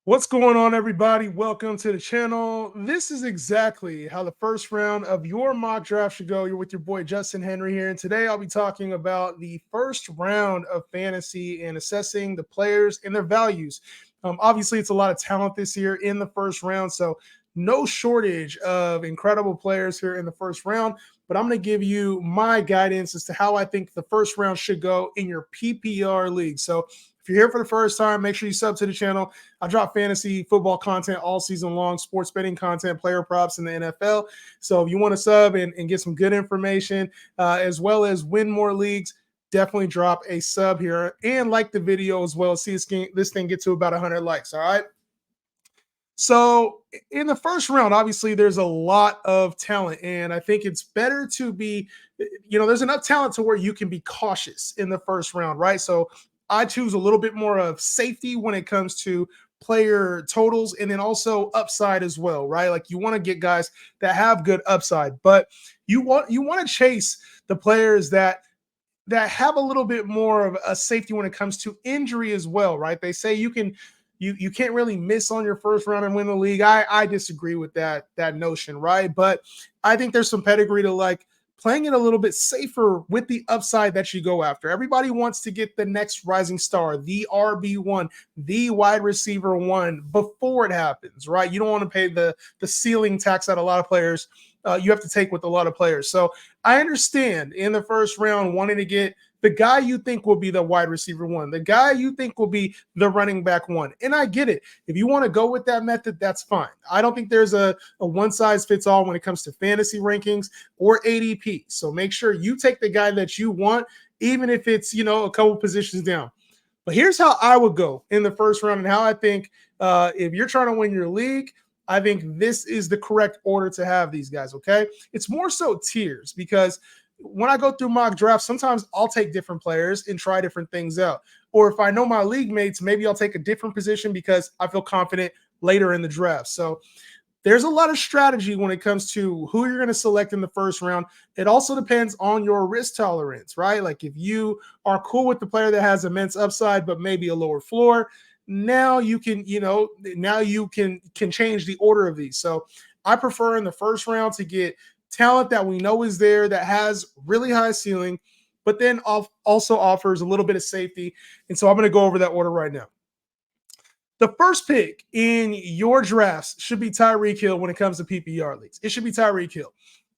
What's going on, everybody? Welcome to the channel. This is exactly how the first round of your mock draft should go. You're with your boy Justin Henry here, and today I'll be talking about the first round of fantasy and assessing the players and their values. Obviously, it's a lot of talent this year in the first round, so no shortage of incredible players here in the first round. But I'm going to give you my guidance as to how I think the first round should go in your PPR league. So if you're here for the first time, make sure you sub to the channel. I drop fantasy football content all season long, sports betting content, player props in the NFL. So if you want to sub and get some good information, as well as win more leagues, definitely drop a sub here and like the video as well. See this thing get to about 100 likes. All right. So in the first round, obviously there's a lot of talent, and I think it's better to be, there's enough talent to where you can be cautious in the first round, right? So I choose a little bit more of safety when it comes to player totals and then also upside as well, right? Like you want to get guys that have good upside, but you want to chase the players that have a little bit more of a safety when it comes to injury as well, right? They say you can't really miss on your first round and win the league. I disagree with that notion, right? But I think there's some pedigree to like playing it a little bit safer with the upside that you go after. Everybody wants to get the next rising star, the RB1, the wide receiver one before it happens, right? You don't want to pay the ceiling tax that a lot of players you have to take with a lot of players. So I understand in the first round wanting to get the guy you think will be the wide receiver one, the guy you think will be the running back one. And I get it. If you want to go with that method, that's fine. I don't think there's a one size fits all when it comes to fantasy rankings or ADP. So make sure you take the guy that you want, even if it's, a couple positions down. But here's how I would go in the first round and how I think if you're trying to win your league, I think this is the correct order to have these guys, okay? It's more so tiers because when I go through mock drafts, sometimes I'll take different players and try different things out. Or if I know my league mates, maybe I'll take a different position because I feel confident later in the draft. So there's a lot of strategy when it comes to who you're going to select in the first round. It also depends on your risk tolerance, right? Like if you are cool with the player that has immense upside, but maybe a lower floor, now you can, can change the order of these. So I prefer in the first round to get talent that we know is there that has really high ceiling, but then also offers a little bit of safety. And so I'm going to go over that order right now. The first pick in your drafts should be Tyreek Hill when it comes to PPR leagues. It should be Tyreek Hill.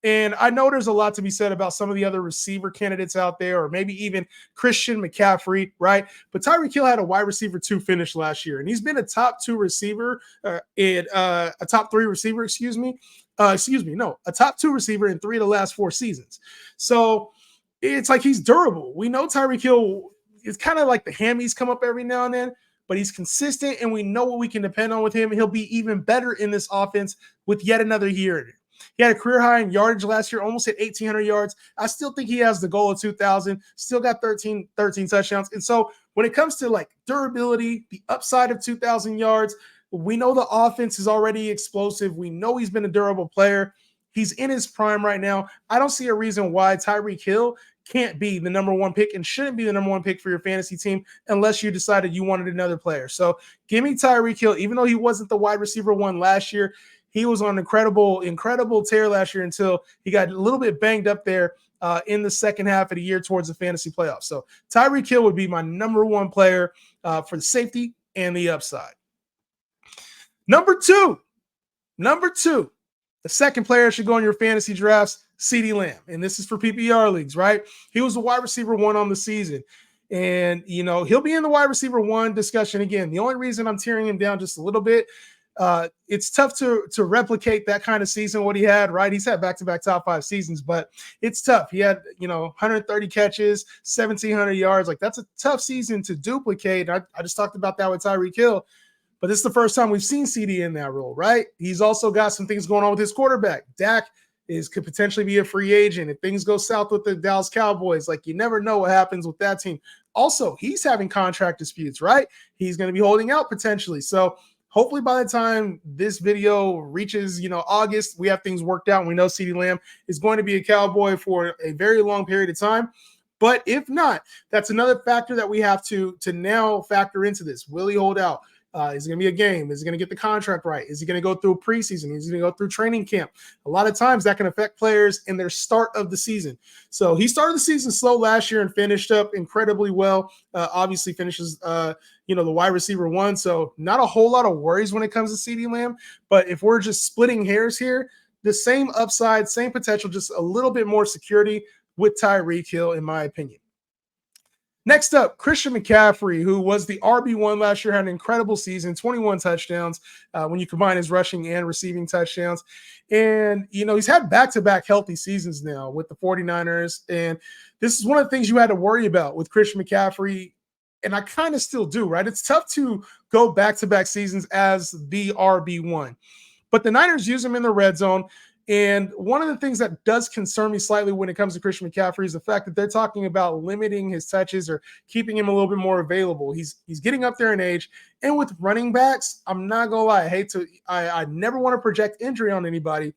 And I know there's a lot to be said about some of the other receiver candidates out there, or maybe even Christian McCaffrey, right? But Tyreek Hill had a wide receiver 2 finish last year, and he's been a top 2 receiver, a top 3 receiver, a top 2 receiver in 3 of the last 4 seasons. So it's like he's durable. We know Tyreek Hill is kind of like the hammies come up every now and then, but he's consistent, and we know what we can depend on with him. He'll be even better in this offense with yet another year in it. He had a career high in yardage last year, almost hit 1,800 yards. I still think he has the goal of 2,000, still got 13 touchdowns. And so when it comes to like durability, the upside of 2,000 yards, we know the offense is already explosive. We know he's been a durable player. He's in his prime right now. I don't see a reason why Tyreek Hill can't be the number 1 pick and shouldn't be the number 1 pick for your fantasy team unless you decided you wanted another player. So give me Tyreek Hill, even though he wasn't the wide receiver 1 last year. He was on an incredible tear last year until he got a little bit banged up there in the second half of the year towards the fantasy playoffs. So Tyreek Hill would be my number 1 player for the safety and the upside. Number two, the second player should go in your fantasy drafts, CeeDee Lamb. And this is for PPR leagues, right? He was the wide receiver 1 on the season. And, he'll be in the wide receiver 1 discussion again. The only reason I'm tearing him down just a little bit, it's tough to replicate that kind of season, what he had, right? He's had back-to-back top 5 seasons, but it's tough. He had, 130 catches, 1,700 yards. Like, that's a tough season to duplicate. I just talked about that with Tyreek Hill. But this is the first time we've seen CD in that role, right? He's also got some things going on with his quarterback. Dak could potentially be a free agent. If things go south with the Dallas Cowboys, like you never know what happens with that team. Also, he's having contract disputes, right? He's going to be holding out potentially. So hopefully by the time this video reaches, August, we have things worked out. And we know CeeDee Lamb is going to be a Cowboy for a very long period of time. But if not, that's another factor that we have to now factor into this. Will he hold out? Is it going to be a game? Is he going to get the contract right? Is he going to go through preseason? Is he going to go through training camp? A lot of times that can affect players in their start of the season. So he started the season slow last year and finished up incredibly well. Obviously finishes, the wide receiver one. So not a whole lot of worries when it comes to CeeDee Lamb. But if we're just splitting hairs here, the same upside, same potential, just a little bit more security with Tyreek Hill, in my opinion. Next up, Christian McCaffrey, who was the RB1 last year, had an incredible season, 21 touchdowns when you combine his rushing and receiving touchdowns. And, he's had back-to-back healthy seasons now with the 49ers. And this is one of the things you had to worry about with Christian McCaffrey. And I kind of still do, right? It's tough to go back-to-back seasons as the RB1. But the Niners use him in the red zone. And one of the things that does concern me slightly when it comes to Christian McCaffrey is the fact that they're talking about limiting his touches or keeping him a little bit more available. He's getting up there in age. And with running backs, I'm not going to lie, I never want to project injury on anybody,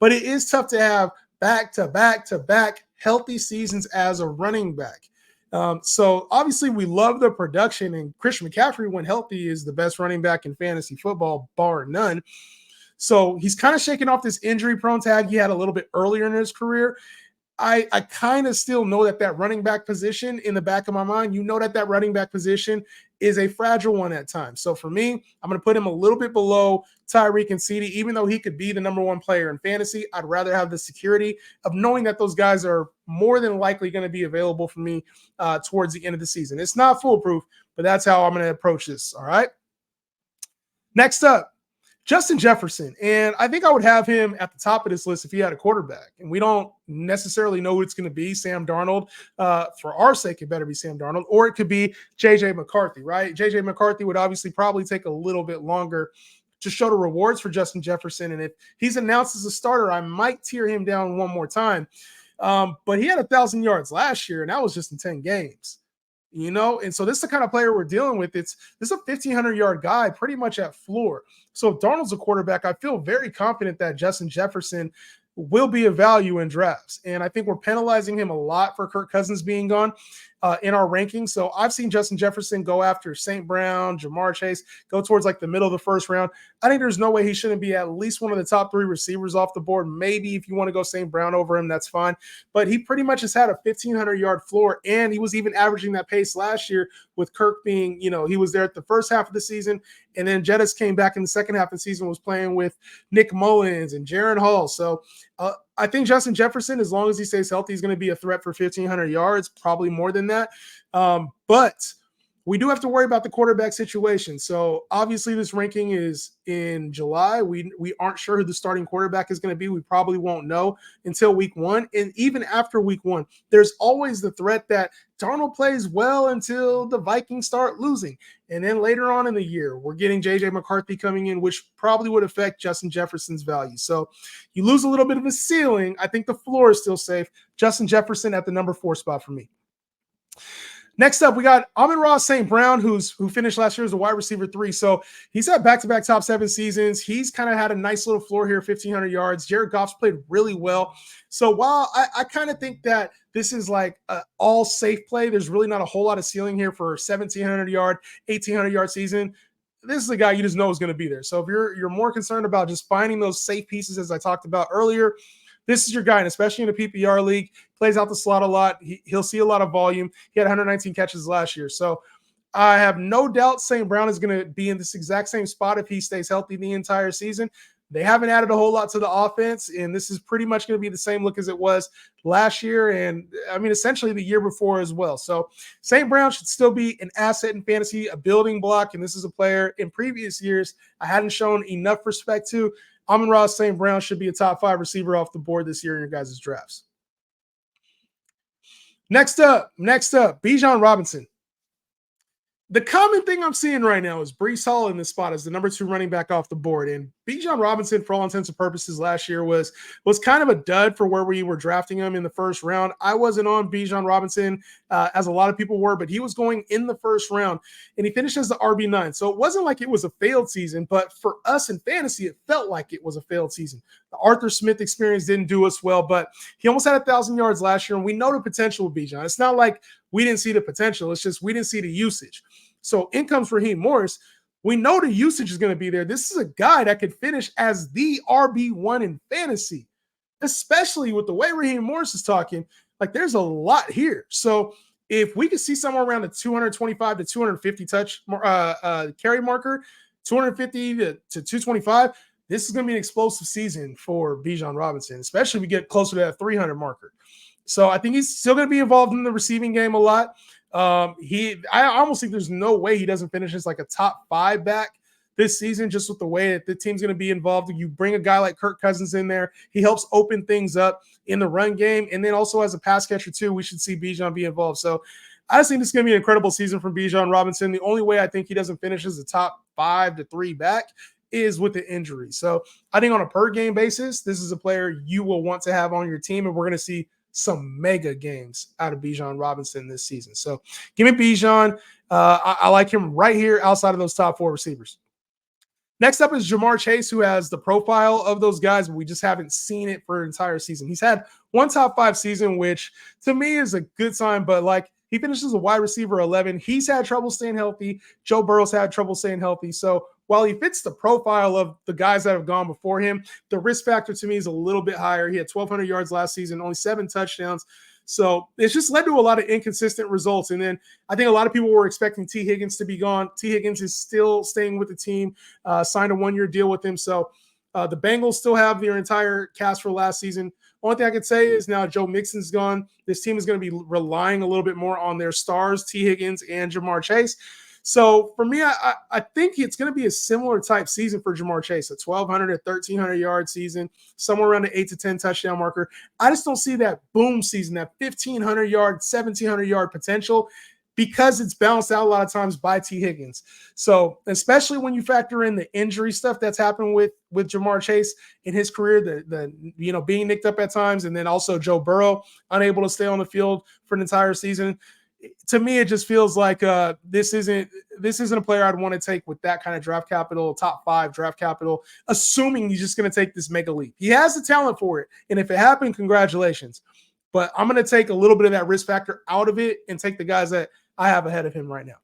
but it is tough to have back-to-back healthy seasons as a running back. So obviously we love the production, and Christian McCaffrey, when healthy, is the best running back in fantasy football, bar none. So he's kind of shaking off this injury-prone tag he had a little bit earlier in his career. I kind of still know that running back position in the back of my mind, that running back position is a fragile one at times. So for me, I'm going to put him a little bit below Tyreek and CeeDee. Even though he could be the number one player in fantasy, I'd rather have the security of knowing that those guys are more than likely going to be available for me towards the end of the season. It's not foolproof, but that's how I'm going to approach this. All right. Next up, Justin Jefferson, and I think I would have him at the top of this list if he had a quarterback. And we don't necessarily know who it's going to be, Sam Darnold. For our sake, it better be Sam Darnold, or it could be J.J. McCarthy, right? J.J. McCarthy would obviously probably take a little bit longer to show the rewards for Justin Jefferson. And if he's announced as a starter, I might tear him down one more time. But he had 1,000 yards last year, and that was just in 10 games. And so this is the kind of player we're dealing with. This is a 1,500-yard guy pretty much at floor. So if Darnold's a quarterback, I feel very confident that Justin Jefferson will be a value in drafts. And I think we're penalizing him a lot for Kirk Cousins being gone in our rankings. So I've seen Justin Jefferson go after St. Brown, Jamar Chase, go towards like the middle of the first round. I think there's no way he shouldn't be at least one of the top 3 receivers off the board. Maybe if you want to go St. Brown over him, that's fine. But he pretty much has had a 1,500-yard floor, and he was even averaging that pace last year with Kirk being, he was there at the first half of the season, and then Jettis came back in the second half of the season, was playing with Nick Mullins and Jaron Hall. So I think Justin Jefferson, as long as he stays healthy, is going to be a threat for 1,500 yards, probably more than that. But we do have to worry about the quarterback situation. So obviously this ranking is in July. We aren't sure who the starting quarterback is going to be. We probably won't know until week 1. And even after week 1, there's always the threat that Darnold plays well until the Vikings start losing. And then later on in the year, we're getting J.J. McCarthy coming in, which probably would affect Justin Jefferson's value. So you lose a little bit of a ceiling. I think the floor is still safe. Justin Jefferson at the number 4 spot for me. Next up, we got Amon-Ra St. Brown, who finished last year as a wide receiver 3. So he's had back-to-back top 7 seasons. He's kind of had a nice little floor here, 1,500 yards. Jared Goff's played really well. So while I kind of think that this is like an all safe play, there's really not a whole lot of ceiling here for a 1,700-yard, 1,800-yard season. This is a guy you just know is going to be there. So if you're more concerned about just finding those safe pieces, as I talked about earlier, this is your guy, and especially in a PPR league, plays out the slot a lot. He'll see a lot of volume. He had 119 catches last year. So I have no doubt St. Brown is going to be in this exact same spot if he stays healthy the entire season. They haven't added a whole lot to the offense, and this is pretty much going to be the same look as it was last year and, essentially the year before as well. So St. Brown should still be an asset in fantasy, a building block, and this is a player in previous years I hadn't shown enough respect to. Amon-Ra St. Brown should be a top 5 receiver off the board this year in your guys' drafts. Next up, Bijan Robinson. The common thing I'm seeing right now is Breece Hall in this spot as the number 2 running back off the board. And Bijan Robinson, for all intents and purposes, last year was kind of a dud for where we were drafting him in the first round. I wasn't on Bijan Robinson as a lot of people were, but he was going in the first round, and he finished as the RB9. So it wasn't like it was a failed season, but for us in fantasy, it felt like it was a failed season. The Arthur Smith experience didn't do us well, but he almost had 1,000 yards last year, and we know the potential with Bijan. It's not like we didn't see the potential. It's just we didn't see the usage. So in comes Raheem Morris. We know the usage is going to be there. This is a guy that could finish as the RB1 in fantasy, especially with the way Raheem Morris is talking. Like, there's a lot here. So if we could see somewhere around the 225 to 250 carry marker, 250 to 225, this is going to be an explosive season for Bijan Robinson, especially if we get closer to that 300 marker. So I think he's still going to be involved in the receiving game a lot. I almost think there's no way he doesn't finish as like a top 5 back this season, just with the way that the team's going to be involved. You bring a guy like Kirk Cousins in there, he helps open things up in the run game, and then also as a pass catcher too, we should see Bijan be involved. So I just think this is going to be an incredible season from Bijan Robinson. The only way I think he doesn't finish as a top 5 to 3 back is with the injury. So I think on a per game basis, this is a player you will want to have on your team, and we're going to see some mega games out of Bijan Robinson this season. So give me Bijan. I like him right here outside of those top 4 receivers. Next up is Ja'Marr Chase, who has the profile of those guys, but we just haven't seen it for an entire season. He's had one top 5 season, which to me is a good sign, but like he finishes a wide receiver 11. He's had trouble staying healthy. Joe Burrow's had trouble staying healthy. So while he fits the profile of the guys that have gone before him, the risk factor to me is a little bit higher. He had 1,200 yards last season, only 7 touchdowns. So it's just led to a lot of inconsistent results. And then I think a lot of people were expecting T. Higgins to be gone. T. Higgins is still staying with the team, signed a 1-year deal with him. So the Bengals still have their entire cast for last season. Only thing I could say is now Joe Mixon's gone. This team is going to be relying a little bit more on their stars, T. Higgins and Ja'Marr Chase. So for me, I think it's going to be a similar type season for Ja'Marr Chase, a 1,200 to 1,300 yard season, somewhere around the 8 to 10 touchdown marker. I just don't see that boom season, that 1,500 yard, 1,700 yard potential, because it's balanced out a lot of times by T. Higgins. So especially when you factor in the injury stuff that's happened with Ja'Marr Chase in his career, the being nicked up at times, and then also Joe Burrow unable to stay on the field for an entire season. To me, it just feels like this isn't a player I'd want to take with that kind of draft capital, top 5 draft capital, assuming he's just going to take this mega leap. He has the talent for it, and if it happened, congratulations. But I'm going to take a little bit of that risk factor out of it and take the guys that I have ahead of him right now.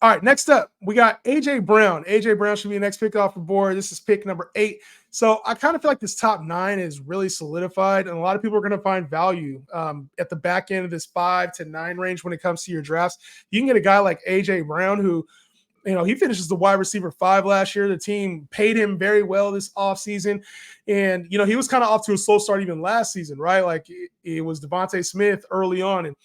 All right, next up, we got A.J. Brown. A.J. Brown should be the next pick off the board. This is pick number 8. So I kind of feel like this top 9 is really solidified, and a lot of people are going to find value at the back end of this 5 to 9 range when it comes to your drafts. You can get a guy like A.J. Brown who, he finishes the wide receiver 5 last year. The team paid him very well this offseason. And, he was kind of off to a slow start even last season, right? Like it was Devontae Smith early on, and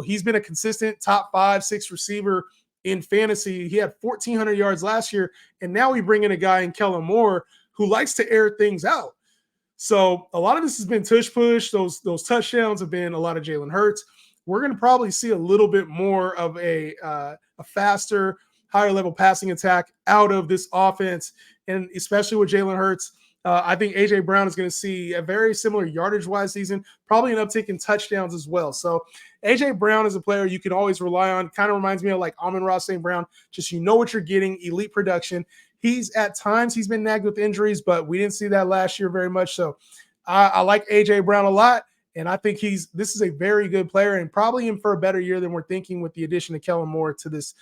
he's been a consistent top 5, 6 receiver in fantasy. He had 1,400 yards last year, and now we bring in a guy in Kellen Moore who likes to air things out. So a lot of this has been tush push. Those touchdowns have been a lot of Jalen Hurts. We're going to probably see a little bit more of a faster, higher level passing attack out of this offense, and especially with Jalen Hurts. I think A.J. Brown is going to see a very similar yardage-wise season, probably an uptick in touchdowns as well. So A.J. Brown is a player you can always rely on. Kind of reminds me of like Amon-Ra St. Brown. Just what you're getting, elite production. At times he's been nagged with injuries, but we didn't see that last year very much. So I like A.J. Brown a lot, and I think this is a very good player and probably in for a better year than we're thinking with the addition of Kellen Moore to this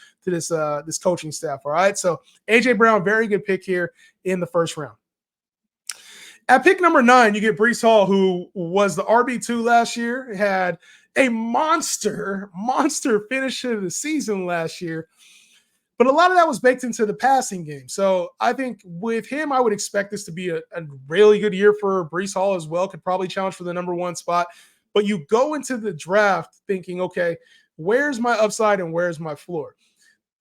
coaching staff. All right, so A.J. Brown, very good pick here in the first round. At pick number 9, you get Breece Hall, who was the RB2 last year, had a monster finish of the season last year. But a lot of that was baked into the passing game. So I think with him, I would expect this to be a really good year for Breece Hall as well. Could probably challenge for the number 1 spot. But you go into the draft thinking, okay, where's my upside and where's my floor?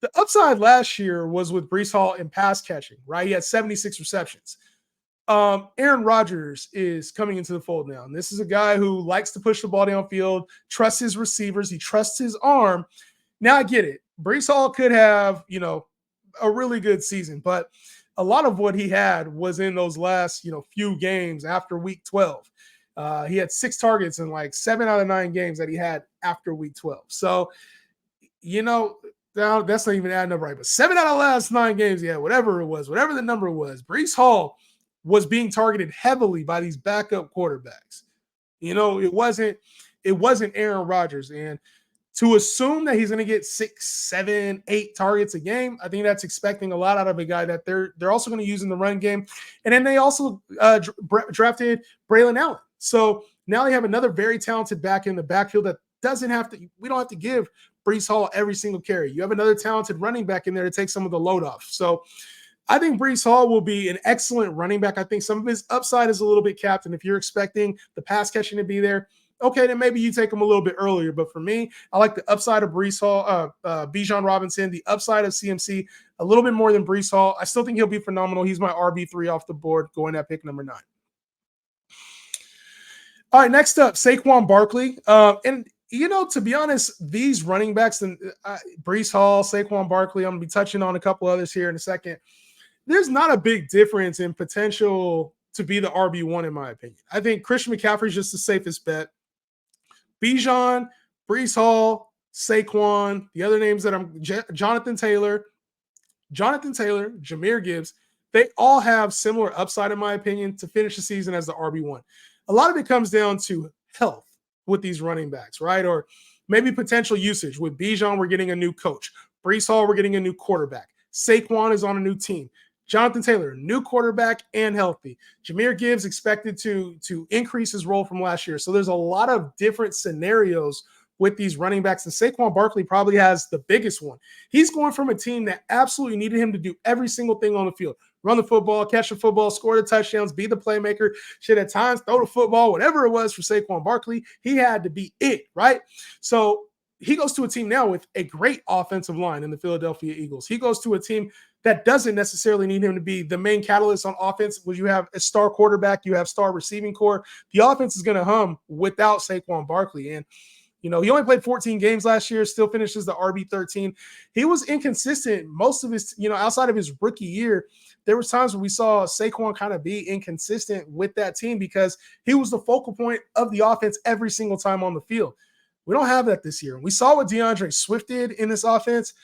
The upside last year was with Breece Hall in pass catching, right? He had 76 receptions. Aaron Rodgers is coming into the fold now. And this is a guy who likes to push the ball downfield, trusts his receivers, he trusts his arm. Now I get it. Breece Hall could have, a really good season, but a lot of what he had was in those last, few games after week 12. He had 6 targets in like 7 out of 9 games that he had after week 12. So, now that's not even adding up right, but 7 out of the last 9 games, whatever the number was, Breece Hall was being targeted heavily by these backup quarterbacks. It wasn't Aaron Rodgers. And To assume that he's going to get 6, 7, 8 targets a game, I think that's expecting a lot out of a guy that they're also going to use in the run game. And then they also drafted Braylon Allen. So now they have another very talented back in the backfield that we don't have to give Breece Hall every single carry. You have another talented running back in there to take some of the load off. So I think Breece Hall will be an excellent running back. I think some of his upside is a little bit capped. And if you're expecting the pass catching to be there, okay, then maybe you take him a little bit earlier. But for me, I like the upside of Breece Hall, Bijan Robinson, the upside of CMC a little bit more than Breece Hall. I still think he'll be phenomenal. He's my RB3 off the board going at pick number 9. All right, next up, Saquon Barkley. And to be honest, these running backs and Breece Hall, Saquon Barkley, I'm going to be touching on a couple others here in a second. There's not a big difference in potential to be the RB1, in my opinion. I think Christian McCaffrey is just the safest bet. Bijan, Breece Hall, Saquon, the other names that Jonathan Taylor, Jahmyr Gibbs, they all have similar upside, in my opinion, to finish the season as the RB1. A lot of it comes down to health with these running backs, right? Or maybe potential usage. With Bijan, we're getting a new coach. Breece Hall, we're getting a new quarterback. Saquon is on a new team. Jonathan Taylor, new quarterback and healthy. Jahmyr Gibbs expected to increase his role from last year. So there's a lot of different scenarios with these running backs, and Saquon Barkley probably has the biggest one. He's going from a team that absolutely needed him to do every single thing on the field. Run the football, catch the football, score the touchdowns, be the playmaker, shit at times, throw the football, whatever it was for Saquon Barkley, he had to be it, right? So he goes to a team now with a great offensive line in the Philadelphia Eagles. He goes to a team that doesn't necessarily need him to be the main catalyst on offense. Where you have a star quarterback, you have star receiving core. The offense is going to hum without Saquon Barkley. And he only played 14 games last year, still finishes the RB13. He was inconsistent most of his, outside of his rookie year. There was times when we saw Saquon kind of be inconsistent with that team because he was the focal point of the offense every single time on the field. We don't have that this year. We saw what DeAndre Swift did in this offense.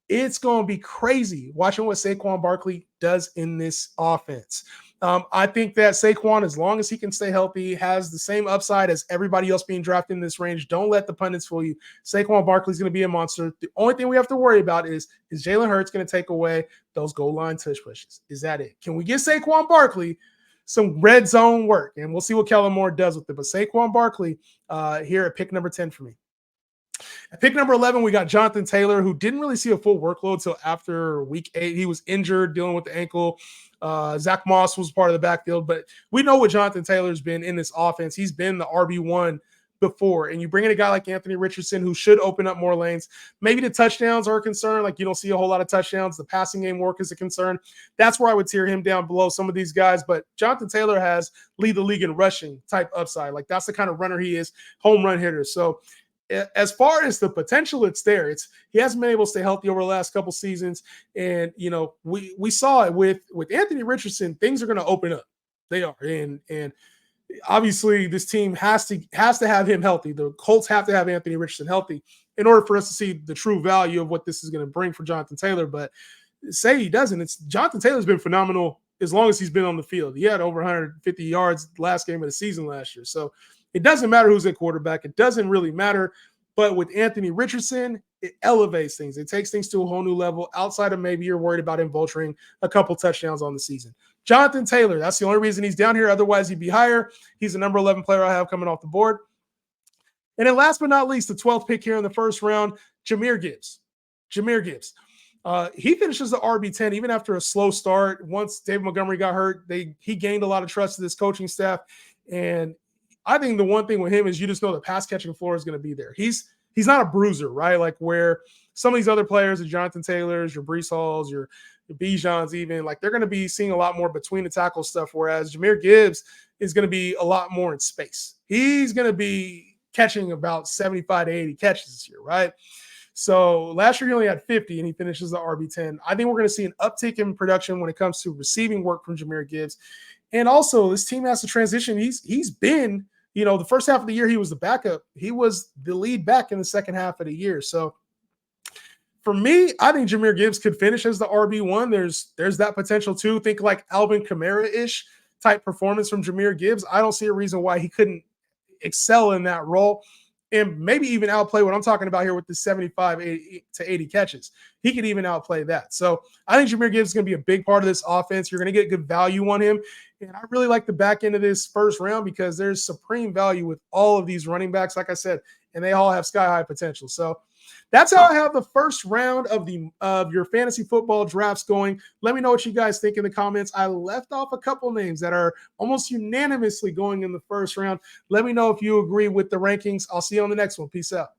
It's going to be crazy watching what Saquon Barkley does in this offense. I think that Saquon, as long as he can stay healthy, has the same upside as everybody else being drafted in this range. Don't let the pundits fool you. Saquon Barkley's going to be a monster. The only thing we have to worry about is Jalen Hurts going to take away those goal line tush pushes? Is that it? Can we get Saquon Barkley some red zone work? And we'll see what Kellen Moore does with it. But Saquon Barkley here at pick number 10 for me. At pick number 11, we got Jonathan Taylor, who didn't really see a full workload till after week 8. He was injured, dealing with the ankle. Zach Moss was part of the backfield, but we know what Jonathan Taylor's been in this offense. He's been the RB1 before, and you bring in a guy like Anthony Richardson, who should open up more lanes. Maybe the touchdowns are a concern. Like, you don't see a whole lot of touchdowns. The passing game work is a concern. That's where I would tier him down below some of these guys. But Jonathan Taylor has lead the league in rushing type upside. Like, that's the kind of runner he is, home run hitter. So as far as the potential, it's there. He hasn't been able to stay healthy over the last couple seasons. And, we saw it with Anthony Richardson. Things are going to open up. They are. And obviously this team has to have him healthy. The Colts have to have Anthony Richardson healthy in order for us to see the true value of what this is going to bring for Jonathan Taylor. But say he doesn't, Jonathan Taylor's been phenomenal as long as he's been on the field. He had over 150 yards last game of the season last year. So it doesn't matter who's at quarterback. It doesn't really matter. But with Anthony Richardson, it elevates things. It takes things to a whole new level outside of maybe you're worried about him vulturing a couple touchdowns on the season. Jonathan Taylor, that's the only reason he's down here. Otherwise, he'd be higher. He's the number 11 player I have coming off the board. And then last but not least, the 12th pick here in the first round, Jahmyr Gibbs. He finishes the RB10 even after a slow start. Once David Montgomery got hurt, he gained a lot of trust to this coaching staff. And I think the one thing with him is you just know the pass catching floor is going to be there. He's not a bruiser, right? Like where some of these other players, the Jonathan Taylors, your Breece Halls, your Bijans even, like they're going to be seeing a lot more between the tackle stuff, whereas Jahmyr Gibbs is going to be a lot more in space. He's going to be catching about 75 to 80 catches this year, right? So last year he only had 50 and he finishes the RB10. I think we're going to see an uptick in production when it comes to receiving work from Jahmyr Gibbs. And also this team has to transition. He's been, the first half of the year he was the backup. He was the lead back in the second half of the year. So for me, I think Jahmyr Gibbs could finish as the RB1. There's that potential too. Think like Alvin Kamara-ish type performance from Jahmyr Gibbs. I don't see a reason why he couldn't excel in that role. and maybe even outplay what I'm talking about here with the 75 to 80 catches. He could even outplay that. So I think Jahmyr Gibbs is going to be a big part of this offense. You're going to get good value on him. And I really like the back end of this first round because there's supreme value with all of these running backs, like I said, and they all have sky-high potential. So that's how I have the first round of your fantasy football drafts going. Let me know what you guys think in the comments. I left off a couple names that are almost unanimously going in the first round. Let me know if you agree with the rankings. I'll see you on the next one. Peace out.